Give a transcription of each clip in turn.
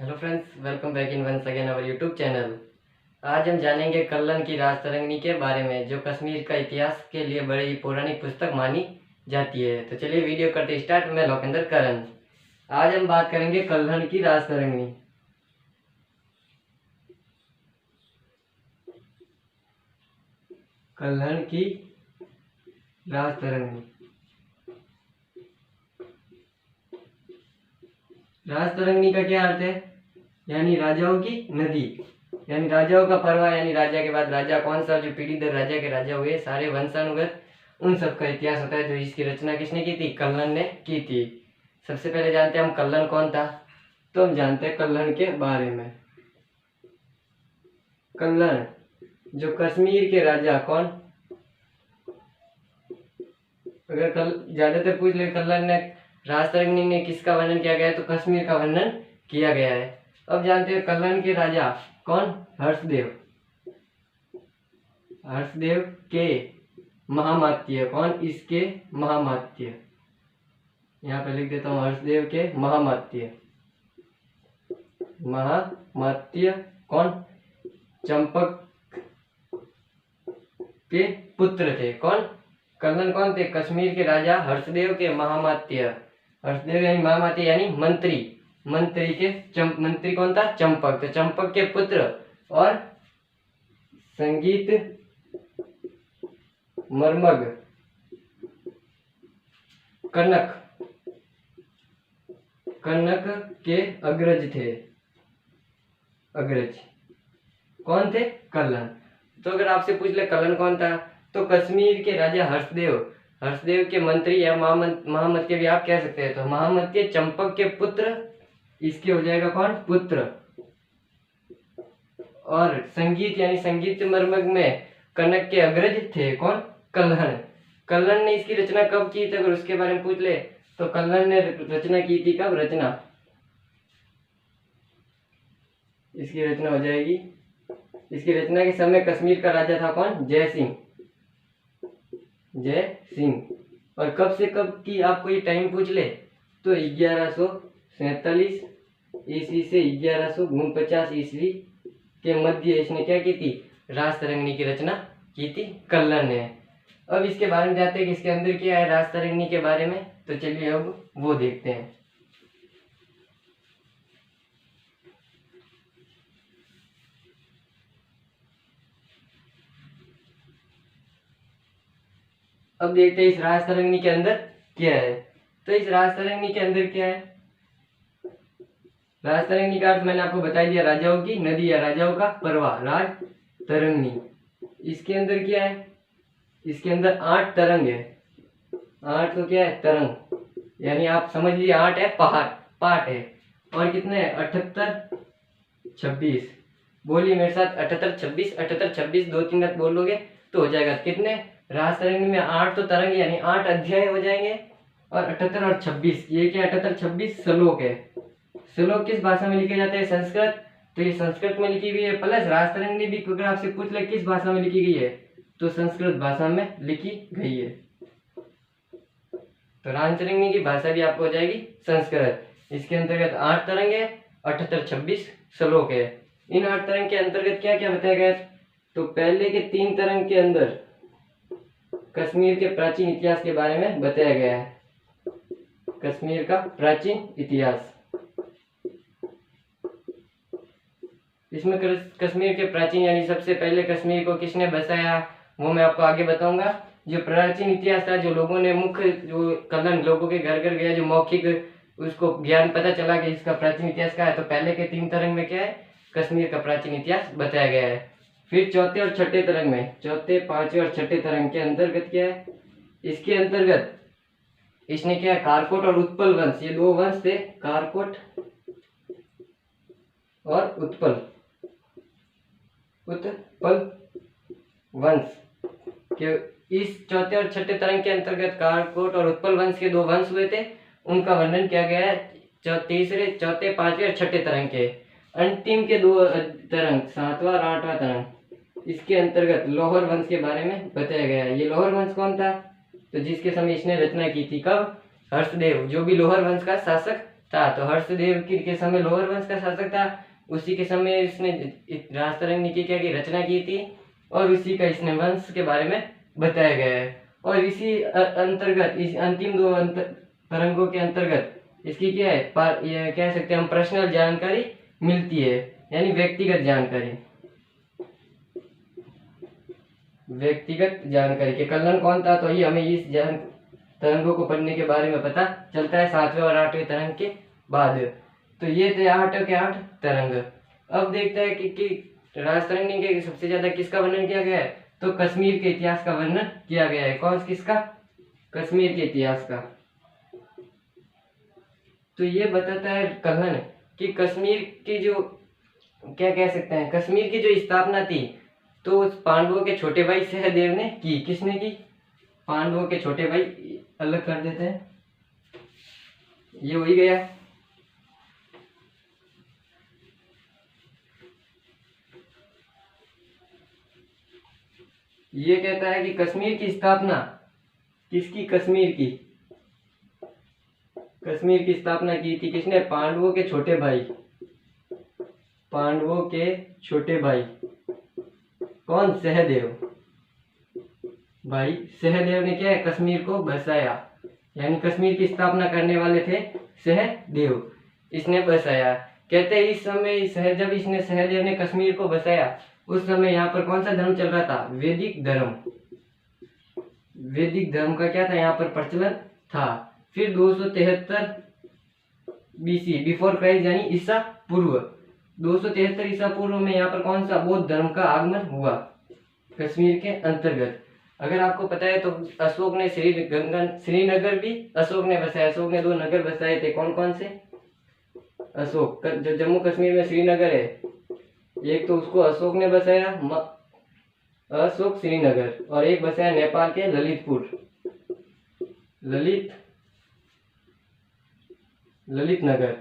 Hello friends, welcome back in once again our YouTube channel. आज हम जानेंगे कल्लन की राजतरंगिणी के बारे में, जो कश्मीर का इतिहास के लिए बड़ी ही पौराणिक पुस्तक मानी जाती है। तो चलिए वीडियो करते स्टार्ट। मैं लोकेंद्र करण। आज हम बात करेंगे कल्लन की राजतरंगिणी। कल्लन की राजतरंगिणी। राजतरंगिणी का क्या अर्थ है? यानी राजाओं की नदी, यानी राजाओं का परवा, यानी राजा के बाद राजा कौन सा, जो पीढ़ी दर राजा के राजा हुए सारे वंशानुगत, उन सब का इतिहास होता है। जो इसकी रचना किसने की थी? कल्लन ने की थी। सबसे पहले जानते हैं हम कल्लन कौन था। तो हम जानते हैं कल्लन के बारे में। कल्लन जो कश्मीर के राजा कौन, अगर कल ज्यादातर पूछ ले कल्लन ने राजतरंगिणी में किसका वर्णन किया गया है, तो कश्मीर का वर्णन किया गया है। अब जानते हैं कल्लन के राजा कौन? हर्षदेव। हर्षदेव के महामात्य कौन? इसके महामात्य। यहाँ पे लिख देता हूं, हर्षदेव के महामात्य। महामात्य कौन? चंपक के पुत्र थे। कौन? कल्लन कौन थे? कश्मीर के राजा हर्षदेव के महामात्य। हर्षदेव यानी महामात्य यानी मंत्री। मंत्री के मंत्री कौन था? चंपक। तो चंपक के पुत्र और संगीत मर्मग कनक कनक के अग्रज थे। अग्रज कौन थे? कल्लन। तो अगर आपसे पूछ ले कल्लन कौन था, तो कश्मीर के राजा हर्षदेव, हर्षदेव के मंत्री या महामत्य भी आप कह सकते हैं। तो महामत्य चंपक के पुत्र, इसके हो जाएगा कौन? पुत्र। और संगीत यानी संगीत मर्मग में कनक के अग्रज थे। कौन? कल्लन। कल्लन ने इसकी रचना कब की थी, अगर उसके बारे में पूछ ले तो कल्लन ने रचना की थी कब? रचना, इसकी रचना हो जाएगी, इसकी रचना के समय कश्मीर का राजा था कौन? जय सिंह। जय सिंह। और कब से कब की आपको ये टाइम पूछ ले तो 1147 ईस्वी से 1149 ईस्वी के मध्य इसने क्या की थी? राजतरंगिणी की रचना की थी कल्लन ने। अब इसके बारे में जानते हैं कि इसके अंदर क्या है राजतरंगिणी के बारे में। तो चलिए अब वो देखते हैं। अब देखते हैं इस राजतरंगिणी के अंदर क्या है। तो इस राजतरंगिणी के अंदर क्या है? राजतरंगिणी का अर्थ मैंने आपको बता दिया, राजाओं की नदी या राजाओं का परवा, राजतरंगिणी। इसके अंदर क्या है? इसके अंदर 8 तरंग है। 8 तो क्या है? तरंग, यानी आप समझ लीजिए 8 है पहाड़, पाठ है। और कितने है? 78 26। बोलिए मेरे साथ, 78 26। 78 26 2-3 बार बोलोगे तो हो जाएगा कितने? राजतरंगिणी में 8 तो तरंग यानी 8 अध्याय हो जाएंगे। और 78 और 26 ये क्या? 78 26 श्लोक है। श्लोक किस भाषा में लिखे जाते हैं? संस्कृत। तो ये संस्कृत में लिखी हुई है। प्लस राजतरंगिणी भी अगर आपसे पूछ ले किस भाषा में लिखी गई है, तो संस्कृत भाषा में लिखी गई है। तो राजतरंगिणी की भाषा भी आपको हो जाएगी संस्कृत। इसके अंतर्गत 8 तरंग है, 78 26 श्लोक है। इन 8 तरंग के अंतर्गत क्या क्या बताया गया? तो पहले के 3 तरंग के अंदर कश्मीर के प्राचीन इतिहास के बारे में बताया गया है। कश्मीर का प्राचीन इतिहास, इसमें कश्मीर के प्राचीन यानी सबसे पहले कश्मीर को किसने बसाया वो मैं आपको आगे बताऊंगा। जो प्राचीन इतिहास था, जो लोगों ने मुख्य, जो कल्लन लोगों के घर घर गया, जो मौखिक उसको ज्ञान पता चला कि इसका प्राचीन इतिहास क्या है। तो पहले के 3 तरंग में क्या है? कश्मीर का प्राचीन इतिहास बताया गया है। फिर चौथे और छठे तरंग में, चौथे 5वें और छठे तरंग के अंतर्गत क्या है? इसके अंतर्गत इसने क्या है? कारकोट और उत्पल वंश, ये 2 वंश थे, कारकोट और उत्पल वंश के, इस चौथे और छठे तरंग के अंतर्गत कारकोट और उत्पल वंश के 2 वंश हुए थे, उनका वर्णन किया गया है तीसरे, चौथे, 5वें और छठे तरंग के। अंतिम के 2 तरंग, 7वां और 8वां तरंग, इसके अंतर्गत लोहर वंश के बारे में बताया गया है। ये लोहर वंश कौन था? तो जिसके समय इसने रचना की थी कब? हर्षदेव, जो भी लोहर वंश का शासक था। तो हर्षदेव के समय लोअर वंश का शासक था, उसी के समय इसने राजतरंगिणी की क्या की रचना की थी और उसी का इसने वंश के बारे में बताया गया है। और इसी अंतर्गत इस अंतिम दो तरंगों के अंतर्गत इसकी क्या है ये कह सकते हैं हम पर्सनल जानकारी मिलती है, यानी व्यक्तिगत जानकारी। व्यक्तिगत जानकारी के कलन कौन था, तो ये हमें इस तरंगों को पढ़ने के बारे में पता चलता है 7वें और 8वें तरंग के बाद। तो ये थे 8 के 8 तरंग। अब देखते हैं कि राजतरंगिणी के सबसे ज्यादा किसका वर्णन किया गया है, तो कश्मीर के इतिहास का वर्णन किया गया है। कौन किसका, कश्मीर के इतिहास का। तो ये बताता है कलन कि कश्मीर की जो क्या कह सकते हैं, कश्मीर की जो स्थापना थी तो उस पांडवों के छोटे भाई सहदेव ने की। किसने की, पांडवों के छोटे भाई, अलग कर देते हैं, ये हो ही गया। ये कहता है कि कश्मीर की स्थापना किसकी, कश्मीर की, कश्मीर की स्थापना की थी किसने, पांडवों के छोटे भाई, पांडवों के छोटे भाई। कौन, सहदेव। भाई सहदेव ने क्या है, कश्मीर को बसाया, यानी कश्मीर की स्थापना करने वाले थे सहदेव, इसने बसाया। कहते हैं इस समय जब इसने सहदेव ने कश्मीर को बसाया उस समय यहाँ पर कौन सा धर्म चल रहा था, वैदिक धर्म। वैदिक धर्म का क्या था यहाँ पर प्रचलन था। फिर 273 बीसी बिफोर क्राइस्ट यानी ईसा पूर्व, 273 ईसा पूर्व में यहाँ पर कौन सा बौद्ध धर्म का आगमन हुआ कश्मीर के अंतर्गत। अगर आपको पता है तो अशोक ने श्रीनगर भी अशोक ने बसाया। अशोक ने 2 नगर बसाए थे, कौन कौन से, अशोक जो जम्मू कश्मीर में श्रीनगर है, एक तो उसको अशोक ने बसाया अशोक श्रीनगर, और एक बसाया नेपाल के ललितपुर, ललित नगर।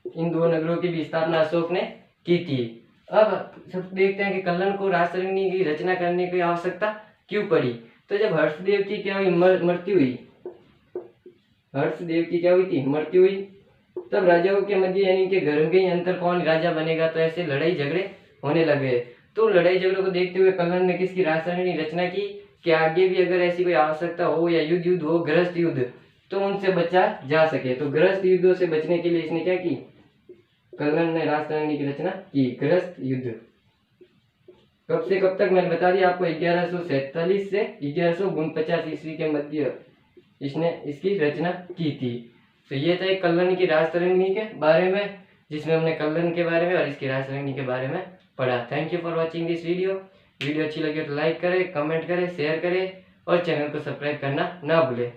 इन 2 नगरों की भी स्थापना अशोक ने की थी। अब सब देखते हैं कि कलन को राजतरंगिणी की रचना करने की आवश्यकता क्यों पड़ी। तो जब हर्षदेव की क्या हुई, मृत्यु हुई, हर्षदेव की क्या हुई थी, मृत्यु हुई, तब राजाओं के मध्य यानी कि घर में अंतर कौन राजा बनेगा, तो ऐसे लड़ाई झगड़े होने लगे। तो लड़ाई झगड़ों को देखते हुए कलन ने किसकी राजतरंगिणी रचना की कि आगे भी अगर ऐसी कोई आवश्यकता हो या युद्ध हो, गृहस्थ युद्ध, तो उनसे बचा जा सके। तो गृहस्थ युद्धों से बचने के लिए इसने क्या की, कलन ने राजतरंगिणी की रचना की। गृहस्थ युद्ध कब से कब तक मैंने बता दिया आपको, 1147 से 1149 ईस्वी के मध्य इसने इसकी रचना की थी। तो ये था कलन की राजतरंगिणी के बारे में, जिसमें हमने कलन के बारे में और इसकी राजतरंगिणी के बारे में पढ़ा। Thank you for watching this video अच्छी लगी तो लाइक करें, कमेंट करें, शेयर करें और चैनल को सब्सक्राइब करना ना भूलें।